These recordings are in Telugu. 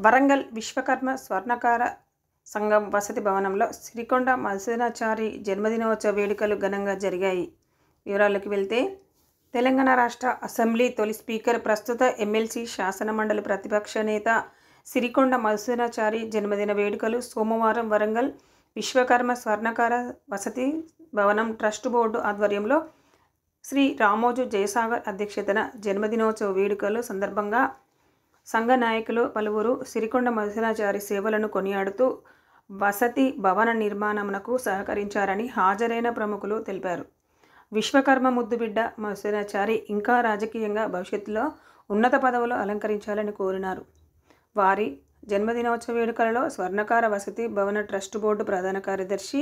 వరంగల్ విశ్వకర్మ స్వర్ణకార సంఘం వసతి భవనంలో సిరికొండ మధుసూదనాచారి జన్మదినోత్సవ వేడుకలు ఘనంగా జరిగాయి. వివరాల్లోకి వెళ్తే, తెలంగాణ రాష్ట్ర అసెంబ్లీ తొలి స్పీకర్, ప్రస్తుత ఎమ్మెల్సీ, శాసనమండలి ప్రతిపక్ష నేత సిరికొండ మధుసూదనాచారి జన్మదిన వేడుకలు సోమవారం వరంగల్ విశ్వకర్మ స్వర్ణకార వసతి భవనం ట్రస్ట్ బోర్డు ఆధ్వర్యంలో శ్రీ రామోజు జయసాగర్ అధ్యక్షతన జన్మదినోత్సవ వేడుకలు సందర్భంగా సంఘ నాయకులు పలువురు సిరికొండ మధుసూదనాచారి సేవలను కొనియాడుతూ వసతి భవన నిర్మాణమునకు సహకరించారని హాజరైన ప్రముఖులు తెలిపారు. విశ్వకర్మ ముద్దుబిడ్డ మధుసూదనాచారి ఇంకా రాజకీయంగా భవిష్యత్తులో ఉన్నత పదవులు అలంకరించాలని కోరినారు. వారి జన్మదినోత్సవ వేడుకలలో స్వర్ణకార వసతి భవన ట్రస్ట్ బోర్డు ప్రధాన కార్యదర్శి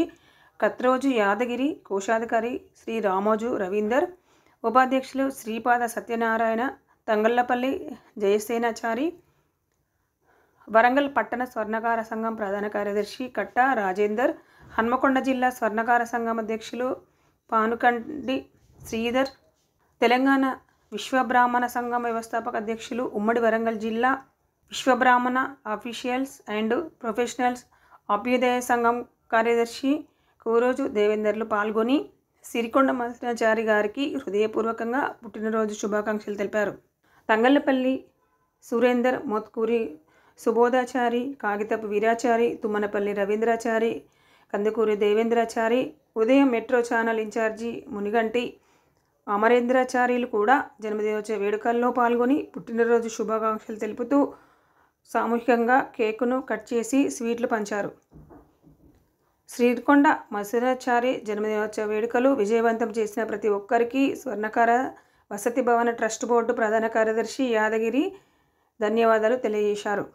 కత్రోజు యాదగిరి, కోశాధికారి శ్రీ రామోజు రవీందర్, ఉపాధ్యక్షులు శ్రీపాద సత్యనారాయణ, తంగళ్లపల్లి జయసేనాచారి, వరంగల్ పట్టణ స్వర్ణకార సంఘం ప్రధాన కార్యదర్శి కట్ట రాజేందర్, హన్మకొండ జిల్లా స్వర్ణకార సంఘం అధ్యక్షులు పానుకండి శ్రీధర్, తెలంగాణ విశ్వబ్రాహ్మణ సంఘం వ్యవస్థాపక అధ్యక్షులు, ఉమ్మడి వరంగల్ జిల్లా విశ్వబ్రాహ్మణ అఫీషియల్స్ అండ్ ప్రొఫెషనల్స్ అభ్యుదయ సంఘం కార్యదర్శి కోరోజు దేవేందర్లు పాల్గొని సిరికొండ మధుసూదనాచారి గారికి హృదయపూర్వకంగా పుట్టినరోజు శుభాకాంక్షలు తెలిపారు. తంగళ్లపల్లి సురేందర్, మోత్కూరి సుబోధాచారి, కాగితపు వీరాచారి, తుమ్మనపల్లి రవీంద్రాచారి, కందుకూరి దేవేంద్రాచారి, ఉదయం మెట్రో ఛానల్ ఇన్ఛార్జి మునిగంటి అమరేంద్రాచార్యులు కూడా జన్మదినోత్సవ వేడుకల్లో పాల్గొని పుట్టినరోజు శుభాకాంక్షలు తెలుపుతూ సామూహికంగా కేకును కట్ చేసి స్వీట్లు పంచారు. సిరికొండ మధుసూదనాచారి జన్మదినోత్సవ వేడుకలు విజయవంతం చేసిన ప్రతి ఒక్కరికి స్వర్ణకార వసతి భవన ట్రస్ట్ బోర్డు ప్రధాన కార్యదర్శి యాదగిరి ధన్యవాదాలు తెలియజేశారు.